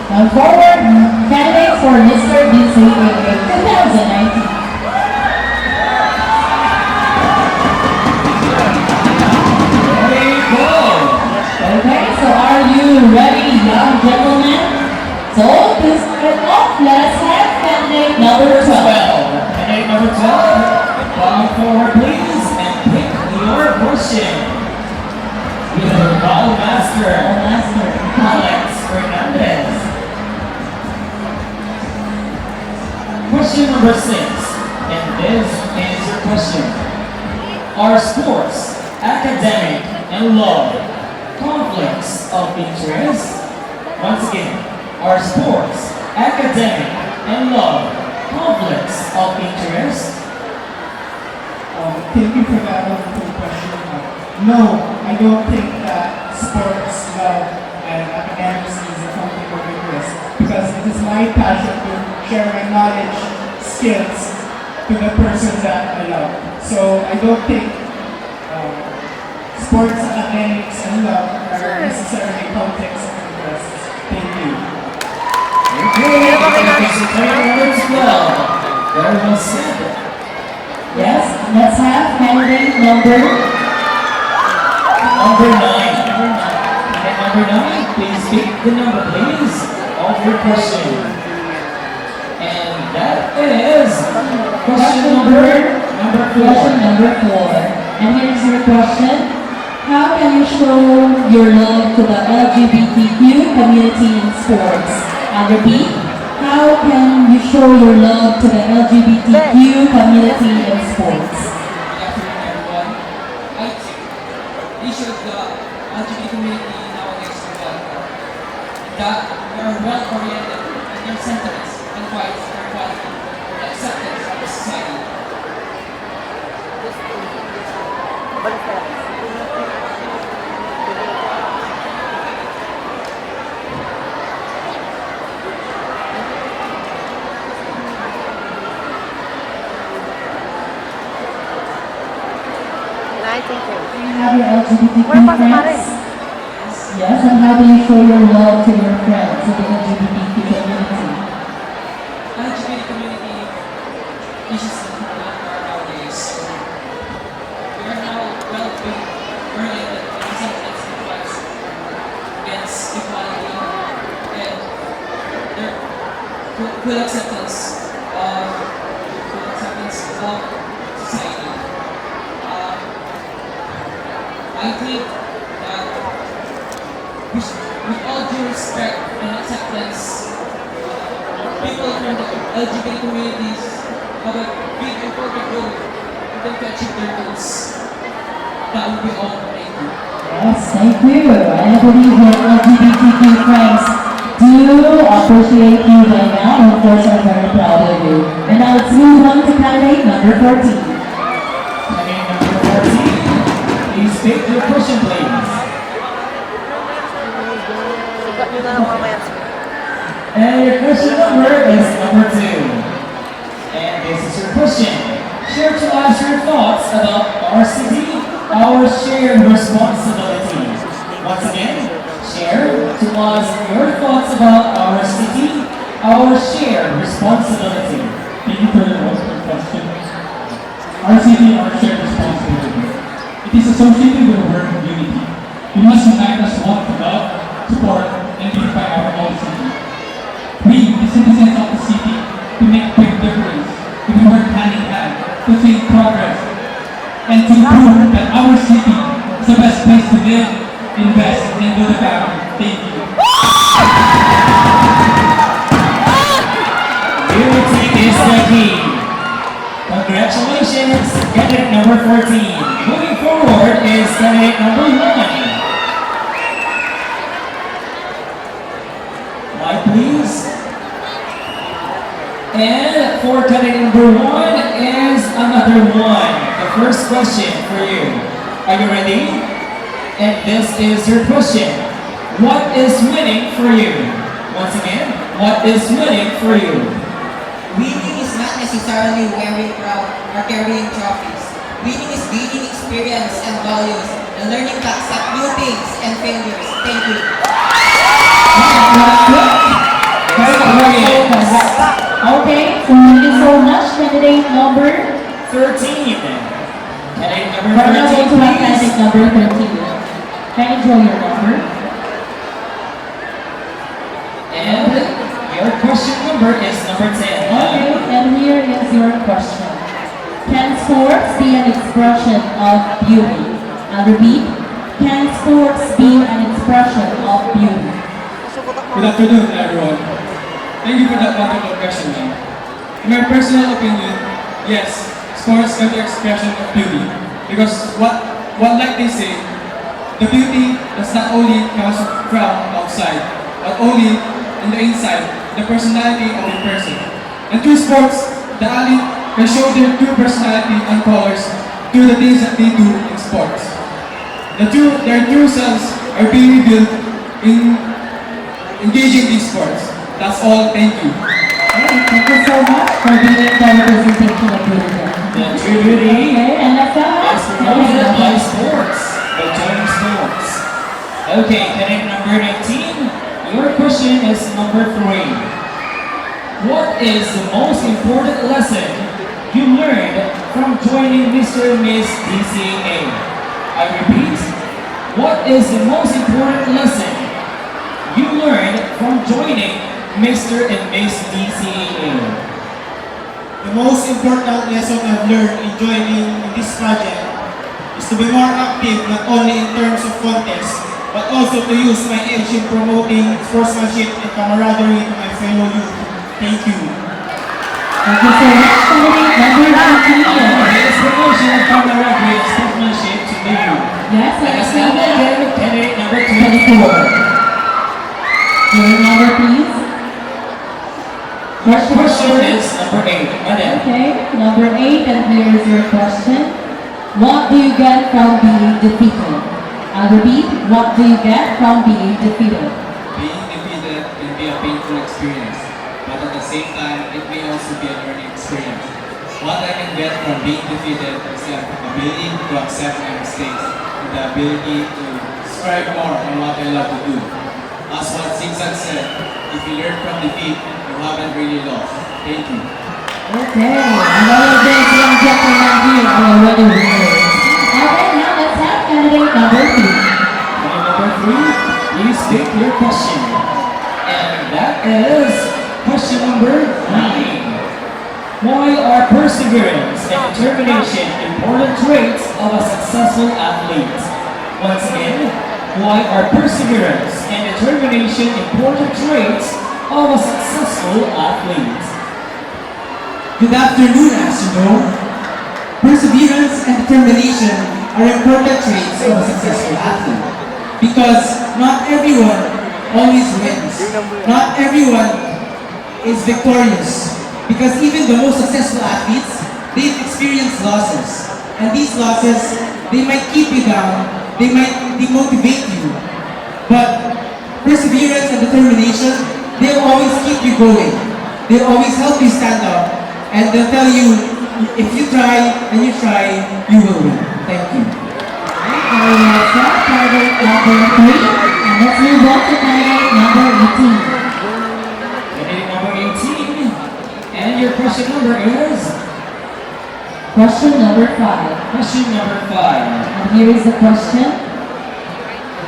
Now forward, candidates for Mr. DCAA 2019. Okay, so are you ready, young gentlemen? So to start off, let's have candidate number 12. Candidate number 12, come forward please and pick your question. We have Ball Master, Alex Fernandez. Question number 6, and this is your question. Are sports, academic, and love conflicts of interest? Once again, are sports, academic, and love conflicts of interest? Thank you for that wonderful question. No, I don't think that sports, love, and academics is a conflict of interest because it is my passion to share my knowledge, skills to the person that I love. So I don't think sports, academics, and love are necessarily conflicts of interest. Thank you. Okay, number 12. Very well said. Yes, let's have candidate number 9. Candidate number 9, please pick the number, please, of your question. And that is question number 4. And here's your question. How can you show your love to the LGBTQ community in sports? And repeat, how can you show your love to the LGBTQ community in sports? Good afternoon, everyone. I think we should the LGBT community nowadays are that we are well-oriented in their sentiments and fights for equality and acceptance of the society. Do you have your LGBTQ friends? Yes, and how do you show your love to your friends in the LGBTQ community? LGBT community issues nowadays. We are now well-oriented in sentiments and fights against equality and their full acceptance of society. I think that with all due respect and acceptance, people from the LGBT communities have a big important role in them to achieve their goals. That would be all. Thank you. Yes, thank you. I believe your LGBTQ friends do appreciate you by now, and of course I'm very proud of you. And now let's move on to candidate number 14. Candidate number 14, please pick your question, please. And your question number is number 2. And this is your question. Share to us your thoughts about our city, our shared responsibility. Once again, share to us your thoughts about our city, our shared responsibility. Thank you for the wonderful question. Our city, our shared responsibility. It is associated with the word of unity. We must unite as one to love, support, and beautify our own city. We, the citizens of the city, to make big difference, if we work hand in hand, to make progress, and to prove that our city is the best place to live, invest, and do the better. Thank you. Unity is the key. Congratulations, candidate number 14. Moving forward is candidate number 1. Mic, please. And for candidate number 1 is another one. The first question for you. Are you ready? And this is your question. What is winning for you? Once again, what is winning for you? Winning is not necessarily wearing crown or carrying trophies. Winning is gaining experience and values and learning to accept new things and failures. Thank you. correct. Okay, so thank you so much, candidate number. 13. Candidate number We're now 13, going to have please. candidate number 13. Can you draw your number? And your question number is number 10. Okay, and here is your question. Can sports be an expression of beauty? I'll repeat. Can sports be an expression of beauty? Good afternoon, everyone. Thank you for that wonderful question, ma'am. In my personal opinion, yes, sports can be expression of beauty. Because what like they say, the beauty does not only comes from outside, but only in the inside, the personality of a person. And through sports, the athlete can show their true personality and colors through the things that they do in sports. Their true selves are being revealed in engaging these sports. That's all. Thank you. Okay, thank you so much for being the representation of beauty. The true beauty Okay, and next up, is promoted by sports, by joining sports. Okay, candidate number 19. Your question is number 3. What is the most important lesson you learned from joining Mr. and Miss DCAA? I repeat, what is the most important lesson you learned from joining Mr. and Miss DCAA? The most important lesson I've learned in joining this project is to be more active not only in terms of contest, but also to use my edge in promoting sportsmanship and camaraderie to my fellow youth. Thank you. thank you so much, candidate number 19. This promotion of camaraderie and sportsmanship to the youth. Yes, Let us let's now go again. begin with candidate number 24. 24. Your number, please. Your question is number 8. Madam. Okay, number 8, and here is your question. What do you get from being defeated? I'll repeat, what do you get from being defeated? Being defeated can be a painful experience, but at the same time, it may also be a learning experience. What I can get from being defeated is the ability to accept my mistakes and the ability to strive more on what I love to do. As what Zigzag said, if you learn from defeat, you haven't really lost. Thank you. Okay, and all of this young gentlemen here are already winners. Okay, now let's have candidate number 3. Candidate number 3, please pick your question. And that is question number 9. Why are perseverance and determination important traits of a successful athlete? Once again, why are perseverance and determination important traits of a successful athlete? Good afternoon, Astrodome. Perseverance and determination are important traits of a successful athlete because not everyone always wins. Not everyone is victorious because even the most successful athletes, they've experienced losses. And these losses, they might keep you down, they might demotivate you. But perseverance and determination, they'll always keep you going. They'll always help you stand up. And they'll tell you, if you try and you try, you will win. Thank you. Very well said, candidate number 3. And let's move on to candidate number 18. Candidate number 18. And your question number is? Question number 5. Question number 5. And here is the question.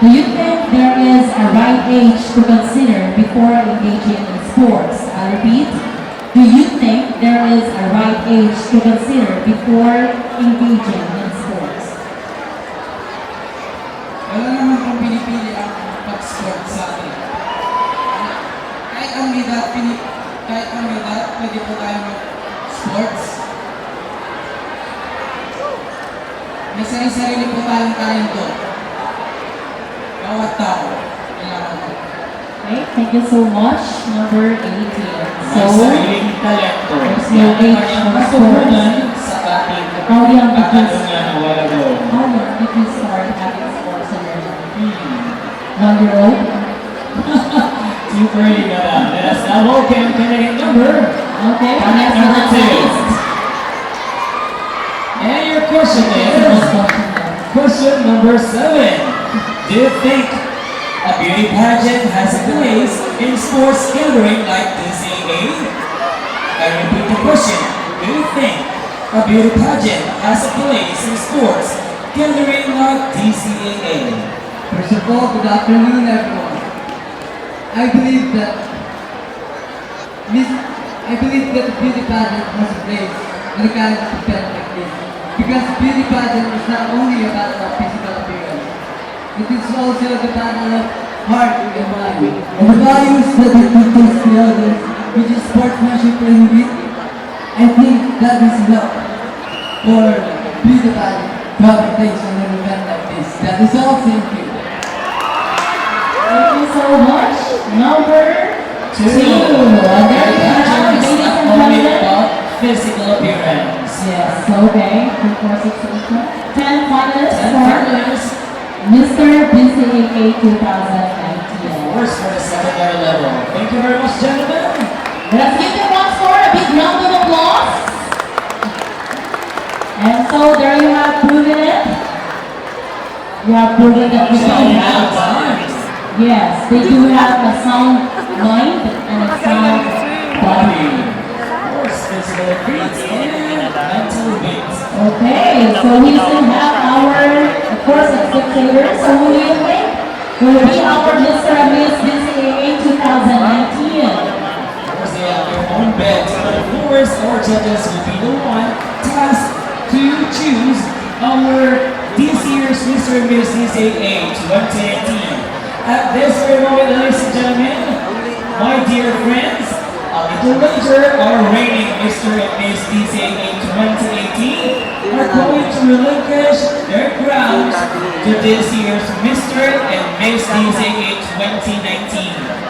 Do you think there is a right age to consider before engaging in sports? I repeat, do you think there is a right age to consider before engaging in sports? Wala naman kung pinipili ang pag-sport sa atin. Kahit ang edad, pwede po tayo mag-sports. May sarili po tayong talento. Bawat tao, kailangan mo. Okay, thank you so much. Number 18. May sariling talento. there's no Yan ang age kanyang for katutunan sports. sa ating How young did you katanungan a while ago. How young did you start having sports in your life? 1 year old? Too early, madam. Let us now welcome candidate number. Okay, Candidate next number 2. next. And your question Yes, is, question now. question number 7. Do you think a beauty pageant has a place in sports gathering like DCAA? I repeat the question. Do you think a beauty pageant has a place in sports gathering like DCAA? First of all, good afternoon everyone. I believe that the beauty pageant has a place in a kind of event like this. Because beauty pageant is not only a battle of physical appearance, it is also the battle of heart and mind. And the values that it teaches the others, which is sportsmanship and beauty. I think that is enough for beauty pageant to have a place in an event like this. That is all, thank you. Thank you so much. Number two. Beauty pageant Ladies is not and only gentlemen. about physical appearance. Yes, okay. 2, 4, 6, 7, 10 finalists 10 for finalists. Mr. DCAA 2019. First for the secondary level. Thank you very much, gentlemen. Let's give them once more a big round of applause. And so there you have proven it. You have proven that you So can well have. done. Yes, they do have a sound mind and a sound body. Of course, physical appearance and mental beats. Okay, so we still have our, of course, spectators. So who do you think will be our Mr. and Miss DCAA 2019? Of course, they have their own bets, but of course, our judges will be the one tasked to choose our this year's Mr. and Miss DCAA 2019. At this very moment, ladies and gentlemen, my dear friends, a little later, our reigning Mr. and Miss DCAA 2018 are going to relinquish their crowns to this year's Mr. and Miss DCAA 2019.